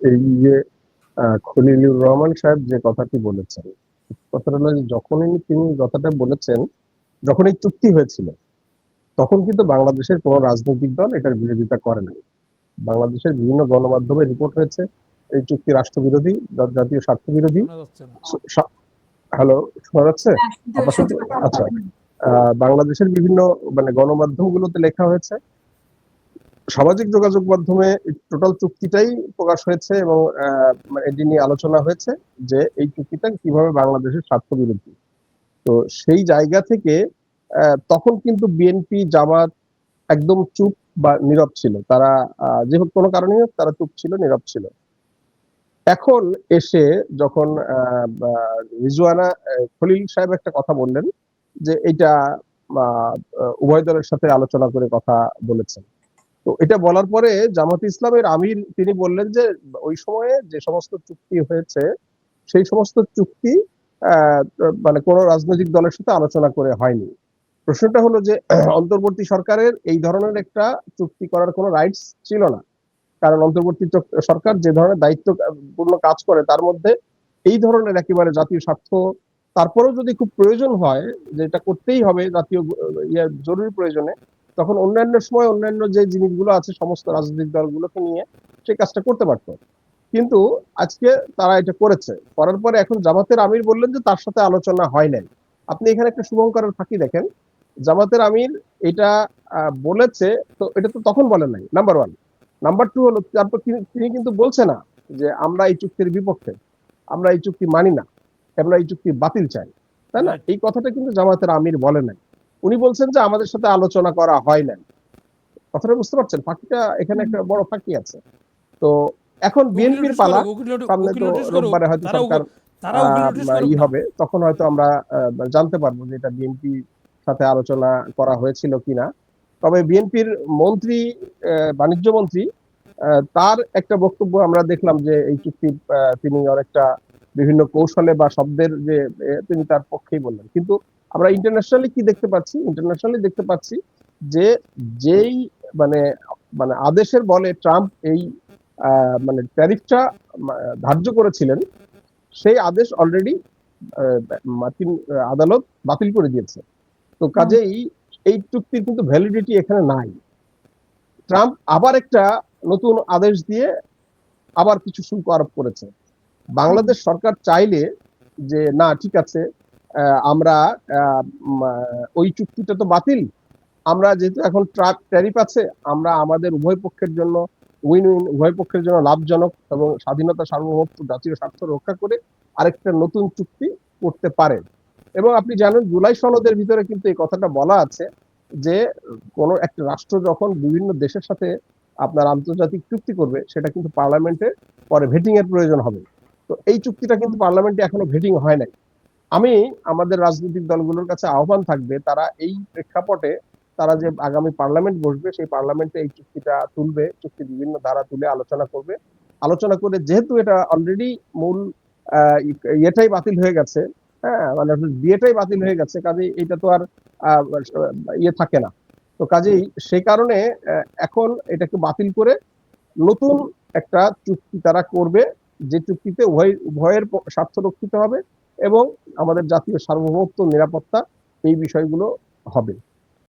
এই যে খলিলুর রহমান সাহেব যে কথাটি বলেছেন, কথাটা হলো যে যখনই তিনি কথাটা বলেছেন, যখন এই চুক্তি হয়েছিল তখন কিন্তু বাংলাদেশের কোনো রাজনৈতিক দল এটার বিরোধিতা করে নাই। বাংলাদেশের বিভিন্ন গণমাধ্যমে রিপোর্ট হয়েছে এই চুক্তি রাষ্ট্রবিরোধী, জাতীয় স্বার্থ বিরোধী। হ্যালো, শোনা যাচ্ছে? আপাতত আচ্ছা। বাংলাদেশের বিভিন্ন গণমাধ্যমগুলোতে লেখা হয়েছে, সামাজিক যোগাযোগ মাধ্যমে টোটাল চুক্তিটাই প্রকাশ হয়েছে এবং এটি নিয়ে আলোচনা হয়েছে যে এই চুক্তিটা কিভাবে বাংলাদেশের স্বার্থ বিরোধী। তো সেই জায়গা থেকে তখন কিন্তু বিএনপি, জামাত একদম চুপ বা নীরব ছিল। তারা যে হোক কোনো কারণেই হোক তারা চুপ ছিল, নীরব ছিল। এখন এসে যখন রিজওয়ানা খলিল সাহেব একটা কথা বললেন যে এটা উভয় দলের সাথে আলোচনা করে কথা বলেছেন। তো এটা বলার পরে জামাত ইসলামের আমির তিনি বললেন যে ওই সময়ে যে সমস্ত চুক্তি হয়েছে সেই সমস্ত চুক্তি কোনো রাজনৈতিক দলের সাথে আলোচনা করে হয়নি। প্রশ্নটা হলো যে অন্তর্বর্তী সরকারের এই ধরনের একটা চুক্তি করার কোনো রাইটস ছিল না, কারণ অন্তর্বর্তী সরকার যে ধরনের দায়িত্বপূর্ণ কাজ করে তার মধ্যে এই ধরনের একেবারে জাতীয় স্বার্থ, তারপরেও যদি খুব প্রয়োজন হয় যে এটা করতেই হবে জাতীয় জরুরি প্রয়োজনে, তখন অন্যান্য সময় অন্যান্য যে জিনিসগুলো আছে সমস্ত রাজনৈতিক দলগুলোকে নিয়ে সেই কাজটা করতে পারতো। কিন্তু আজকে তারা এটা করেছে, করার পরে এখন জামাতের আমির বললেন যে তার সাথে আলোচনা হয় নাই। আপনি এখানে একটা শুভঙ্করের ফাঁকি দেখেন, জামাতের আমির এটা বলেছে, তো এটা তো তখন বলেন নাই, নাম্বার ওয়ান। নাম্বার টু হলো তারপর তিনি কিন্তু বলছে না যে আমরা এই চুক্তির বিপক্ষে, আমরা এই চুক্তি মানি না, আমরা এই চুক্তি বাতিল চাই, তাই না? এই কথাটা কিন্তু জামাতের আমির বলেন নাই। উনি বলছেন যে আমাদের সাথে আলোচনা করা হয় নাই। কথাটা বুঝতে পারছেন? ফাঁকিটা এখানে একটা বড় ফাঁকি আছে। তো এখন বিএনপির পালা, সামনে তো রোববারে হয়তো সরকার হবে, তখন হয়তো আমরা জানতে পারবো যে এটা বিএনপি সাথে আলোচনা করা হয়েছিল কিনা। তবে বিএনপির মন্ত্রী, বাণিজ্য মন্ত্রী, তার একটা বক্তব্য আমরা দেখলাম যে এই চুক্তি তিনি অনেকটা বিভিন্ন কৌশলে বা শব্দের যে তিনি তার পক্ষেই বললেন। কিন্তু আমরা ইন্টারন্যাশনালি কি দেখতে পাচ্ছি? ইন্টারন্যাশনালি দেখতে পাচ্ছি যে যেই মানে মানে আদেশের বলে ট্রাম্প এই ট্যারিফটা ধার্য করেছিলেন, সেই আদেশ অলরেডি মার্কিন আদালত বাতিল করে দিয়েছে। তো কাজেই এই চুক্তির কিন্তু ভ্যালিডিটি এখানে নাই। ট্রাম্প আবার একটা নতুন আদেশ দিয়ে আবার কিছু শুল্ক আরোপ করেছে। বাংলাদেশ সরকার চাইলে যে না ঠিক আছে, আমরা ওই চুক্তিটা তো বাতিল, আমরা যেহেতু এখন ট্যারিফ আছে, আমরা আমাদের উভয় পক্ষের জন্য উইন উইন, উভয় পক্ষের জন্য লাভজনক এবং স্বাধীনতা, সার্বভৌমত্ব, জাতীয় স্বার্থ রক্ষা করে আরেকটা নতুন চুক্তি করতে পারে। এবং আপনি জানেন জুলাই সনদের ভিতরে কিন্তু এই কথাটা বলা আছে যে কোনো একটা রাষ্ট্র যখন বিভিন্ন দেশের সাথে আপনার আন্তর্জাতিক চুক্তি করবে সেটা কিন্তু পার্লামেন্টে পরে ভেটিং এর প্রয়োজন হবে। তো এই চুক্তিটা কিন্তু পার্লামেন্টে এখনো ভেটিং হয় নাই। আমি আমাদের রাজনৈতিক দলগুলোর কাছে আহ্বান থাকবে, তারা এই প্রেক্ষাপটে তারা যে আগামী পার্লামেন্ট বসবে সেই পার্লামেন্টে এই চুক্তিটা তুলবে, চুক্তি বিভিন্ন ধারা তুলে আলোচনা করবে। আলোচনা করে যেহেতু এটা অলরেডি মূল ইয়েটাই বাতিল হয়ে গেছে, হ্যাঁ, বিয়েটাই বাতিল হয়ে গেছে, কাজেই এটা তো আর ইয়ে থাকে না। তো কাজেই সেই কারণে এখন এটাকে বাতিল করে নতুন একটা চুক্তি তারা করবে, যে চুক্তিতে উভয়ের স্বার্থ রক্ষিত হবে এবং আমাদের জাতীয় সার্বভৌমত্ব, নিরাপত্তা, এই বিষয়গুলো হবে।